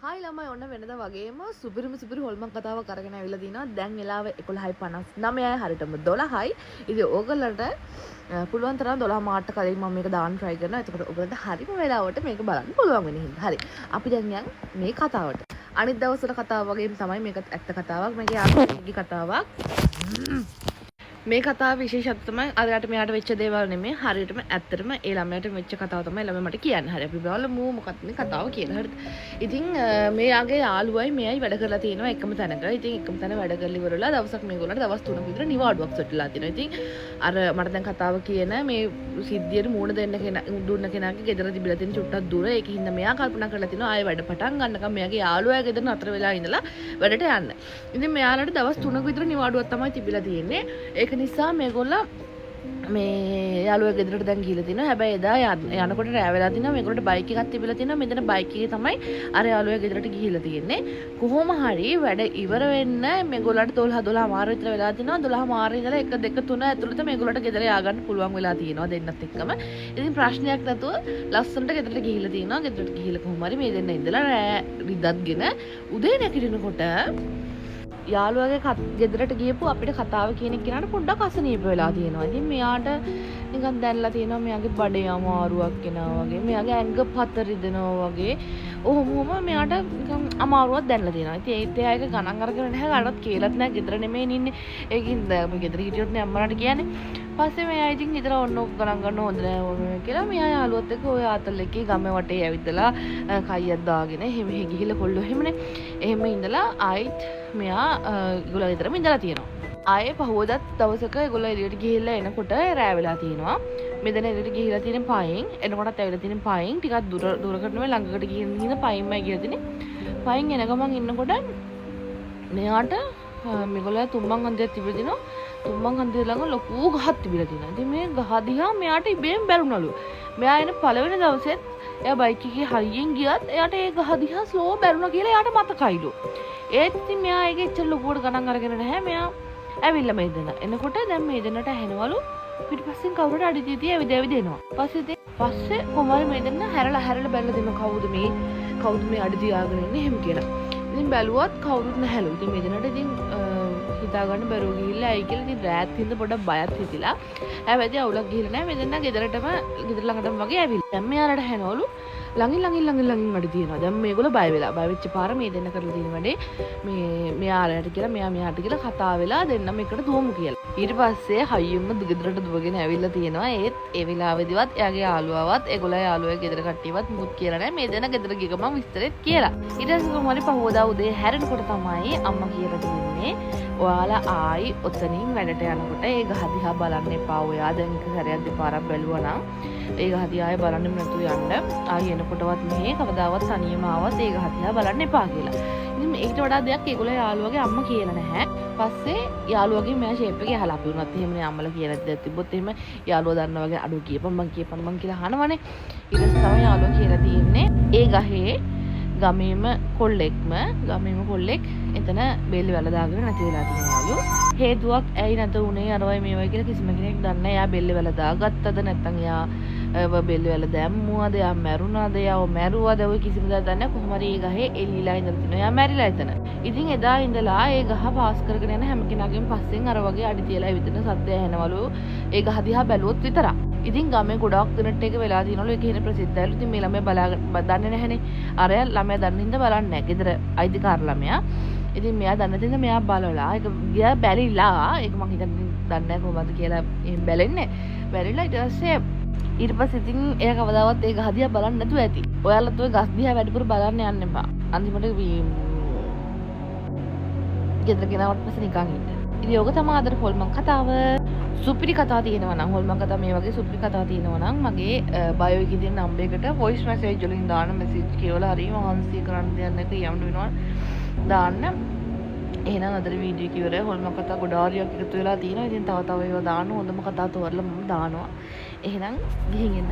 Hi ළමයි ඔන්න වෙනදා වගේම සුපිරි හොල්මන් කතාවක් අරගෙන ඇවිල්ලා තිනවා. දැන් වෙලාව 11:59යි හරියටම 12යි. ඉතින් ඕගොල්ලන්ට පුළුවන් තරම් 12 මාට කලින් මම මේක දාන්න try කරනවා. එතකොට ඔයගොල්ලන්ට හරිම වෙලාවට මේක බලන්න පුළුවන් වෙන හින්දා. හරි. අපි දැන් යන් මේ කතාවට. අනිත් දවස්වල කතාව වගේම තමයි මේක ඇත්ත කතාවක්. මේක යාළුවෙක්ගේ කතාවක්. මේ කතාව විශේෂත්වය තමයි අරයට මෙයාට වෙච්ච දේවල් නෙමෙයි හරියටම ඇත්තටම ඒ ළමයාට වෙච්ච කතාව තමයි ළමයා මට කියන්නේ. හරි අපි බලමු මොකක්ද මේ කතාව කියලා. හරිද? ඉතින් මෙයාගේ යාළුවයි මෙයයි වැඩ කරලා තියෙනවා එකම තැනක. ඉතින් එකම තැන වැඩ කරලා ඉවරලා දවසක් මේගොල්ලන්ට දවස් 3ක විතර නිවාඩුවක් සෙට්ලා තියෙනවා. ඉතින් අර මට දැන් කතාව කියන මේ සිද්ධියට මූණ දෙන්න දුන්න කෙනාගේ ගෙදර තිබිලා තියෙන චුට්ටක් දුර. ඒකින්ද මෙයා කල්පනා කරලා තිනවා ආයෙ වැඩ පටන් ගන්නකම් මෙයාගේ යාළුවා ගෙදර නතර වෙලා ඉඳලා වැඩට යන්න. ඉතින් මෙයාලට දවස් 3ක විතර නිවාඩුවක් තමයි තිබිලා තියෙන්නේ. ඒක නිසා මේගොල්ලෝ මේ යාළුවා ගෙදරට දැන් ගිහලා තිනවා. හැබැයි එදා යනකොට රෑ වෙලා තිනවා. මේගොල්ලන්ට බයික් එකක් තිබිලා තිනවා. මෙතන බයික් එකේ තමයි අර යාළුවා ගෙදරට ගිහලා තියෙන්නේ. කොහොම හරි වැඩ ඉවර වෙන්න මේගොල්ලන්ට 12 මාර විතර වෙලා තිනවා. 12 මාර ඉඳලා 1 2 3 ඇතුළත මේගොල්ලන්ට ගෙදර ය아가න්න පුළුවන් වෙලා තියෙනවා දෙන්නත් එක්කම. ඉතින් ප්‍රශ්නයක් නැතුව ලස්සනට ගෙදරට ගිහලා තියෙනවා. ගෙදරට ගිහලා කොහොම හරි මේ දෙන්න ඉඳලා රෑ රිදත්ගෙන උදේ නැගිටිනකොට යාළුවගේ ගෙදරට ගියපු අපිට කතාව කියන කෙනාට පොඩ්ඩක් අසනීප වෙලා තියෙනවා. ඉතින් මෙයාට නිකන් දැනලා තියෙනවා මෙයාගේ බඩේ අමාරුවක් එනවා වගේ, මෙයාගේ ඇඟ පත රිදෙනවා වගේ. ඔහොම මෙයාට නිකන් අමාරුවක් දැනලා තියෙනවා. ඉතින් ඒත් එයා එක ගණන් අරගෙන නැහැ. කාටවත් කියලාත් නැහැ. ගෙදර නෙමෙයි ඉන්නේ. ඒකින්ද අපි ගෙදර හිටියොත් නේ අම්මලාට කියන්නේ. පස්සේ මෙයා ඉතින් ගෙදර ඔන්න ගණන් ගන්න හොඳ නැහැ කියලා මෙයා යාළුවත් එක්ක ඔය ආතල් එකේ ගම වටේ ඇවිදලා කයියක් දාගෙන එහෙම ගිහිල්ලා කොල්ලෝ එහෙමනේ. එහෙම ඉඳලා ආයිත් මෙයා ඒගොල්ලෝ ගෙදරම ඉඳලා තියෙනවා. ආයේ පහවදත් දවසක ඒගොල්ලෝ එළියට ගිහිල්ලා එනකොට රෑ වෙලා තියෙනවා. මෙතන එළියට ගිහිල්ලා තියෙන පයින් එනකොටත් ඇවිල්ලා තියෙන පයින් ටිකක් දුරකට නෙවෙයි ළඟකට ගිහින් පයින්මයි ගිහලා තියෙන්නේ. පයින් එන ගමන් ඉන්නකොට මෙයාට මේගොල්ලෝ තුම්මන් හන්දියක් තිබිලා තිනවා. තුම්මන් හන්දිය ළඟ ලොකු ගහක් තිබිලා තියෙනවා. ඉතින් මේ ගහ දිහා මෙයාට ඉබේම බැලුණලු. මෙයා එන පළවෙනි දවසෙත් එයා බයික් එකේ හයියෙන් ගියත් එයාට ඒ ගහ දිහා ස්ලෝ බැලුණා කියලා එයාට මතකයිලු. ඒත් ඉතින් මෙයා ඒක එච්චර ලොකුවට ගණන් අරගෙන නැහැ. මෙයා ඇවිල්ලා මේ දෙන. එනකොට දැන් මේ දෙන්නට ඇහෙනවලු පිටිපස්සෙන් කවුරුට අඩි දීදී ඇවිද එනවා. පස්සේ කොහමද මේ දෙන්න හැරලා බැලලා දෙනවා කවුද මේ අඩි තියාගෙන ඉන්නේ එහෙම කියලා. ඉතින් බැලුවත් කවුරුත් නැහැලු. ඉතින් මේ දෙන්නට ඉතින් හිතා ගන්න බැරුව ගිහිල්ලා ඇයි කියලා ඉතින් රෑත් හින්දා පොඩක් බයත් හිතිලා. හැබැයි අවුලක් ගිහිල්ලා නැහැ. මේ දෙන්න ගෙදර ළඟටම වගේ ඇවිල්ලා. දැන් මෙයාලට හැනවලු ළඟින් අඩි තියෙනවා. දැන් මේගොල්ලෝ බය වෙලා. බය වෙච්ච පාර මේ දෙන්න කරලා තියෙන වැඩේ මෙයාලට කියලා මෙයාට කියලා කතා වෙලා දෙන්නම එකට දුවමු කියලා. ඊට පස්සේ හයියෙන්ම ගෙදරට දුවගෙන ඇවිල්ලා තියෙනවා. ඒත් ඒ වෙලාවෙදිවත් එයාගේ යාළුවාවත් ඒගොල්ලෝ යාළුවගේ ගෙදර කට්ටියවත් මුකුත් කියලා නැහැ. මේ දෙන්න ගෙදර ගිය ගමන් විස්තරෙත් කියලා. ඊට පස්සේ කොහොම හරි පහවදා උදේ හැරෙනකොට තමයි අම්මා කියලා දෙන්නේ ඔයාලා ආයි ඔතනින් වැඩට යනකොට ඒ ගහ දිහා බලන්න එපා. ඔයා දැන් එක සැරයක් දෙපාරක් බැලුවා නම් ඒ ගහ දිහා ආයෙ බලන්නෙම නැතුව යන්න. ආයෙ එනකොටවත් මෙහෙ කවදාවත් තනියම ආවත් ඒ ගහ දිහා බලන්න එපා කියලා. ඉතින් ඒකට වඩා දෙයක් ඒගොල්ලෝ යාළුවගේ අම්මා කියලා නැහැ. පස්සේ යාළුවගේ මෑ ෂේප් එකේ අහලා අපි උනත් එහෙමනේ අම්මලා කියලා දෙයක් තිබ්බොත් එහෙම යාළුවා දන්නා වගේ අඩු කියපන් කියලා අහනවනේ. ඊට පස්සේ තමයි යාළුවා කියලා තියෙන්නේ ඒ ගහේ ගමේම කොල්ලෙක් එතන බෙල්ල වැල දාගෙන නැති වෙලා තියෙනවලු. හේතුවක් ඇයි නැත උනේ අරවයි මේවයි කියලා කිසිම කෙනෙක් දන්නේ නැහැ. එයා බෙල්ල වැල දාගත්තද නැත්නම් එයා බෙල්ල වැල දැම්මුවද එයා මැරුණාද එයා මැරුවද ඔය කිසිම දෙයක් දන්නේ නැහැ. කොහොම හරි ඒ ගහේ එළිලා ඉඳලා තිනවා. එයා මැරිලා එතන. ඉතින් එදා ඉඳලා ඒ ගහ පාස් කරගෙන යන හැම කෙනාගේම පස්සෙන් අර වගේ අඩි තියලා ඇවිදින සද්දය ඇහෙනවලු. ඒ ගහ දිහා බැලුවොත් විතරක්. ඉතින් ගමේ ගොඩක් දෙනෙක්ට ඒක වෙලා තියෙනවලු. ඒක කියන ප්‍රසිද්ධයිලු. ඉතින් මේ ළමයා දන්නේ නැහැනේ. අර ළමයා දන්න හින්දා බලන්නේ නැහැ. ගෙදර අයිතිකාර ළමයා. ඉතින් මෙයා දන්න තින්ද මෙයා බලලා ඒක ගියා බැලිලා ඒක මං හිතන්නේ දන්නේ නැහැ කොහොමද කියලා එහෙම බැලෙන්නේ. බැලිලා ඊට පස්සේ ඉතින් එයා කවදාවත් ඒ ගහ දිහා බලන්නේ නැතුව ඇති. ඔයාලත් ඔය ගස් දිහා වැඩිපුර බලන්න යන්න එපා. අන්තිමට ගෙදර ගෙනාවට පස්සේ නිකන් ඉන්න. ඉතින් ඔක තමයි අද හොල්මන් කතාව. සුපිරි කතා තියෙනවා නම් හොල්මන් කතා මේ වගේ සුපිරි කතා තියෙනවා නම් මගේ බයෝ එකේ තියෙන නම්බර් එකට වොයිස් මැසේජ් වලින් දාන්න මෙසේජ් කියවලා හරි මහන්සි කරන්න දෙයක් නැක යන්න වෙනවා දාන්න. එහෙනම් අද වීඩියෝ එක ඉවරයි. හොල්මන් කතා ගොඩාරියක් එකතු වෙලා තියෙනවා. ඉතින් තව ඒවා දාන්න හොඳම කතා තෝරලා මම දානවා. එහෙනම් ගිහින් එන්න.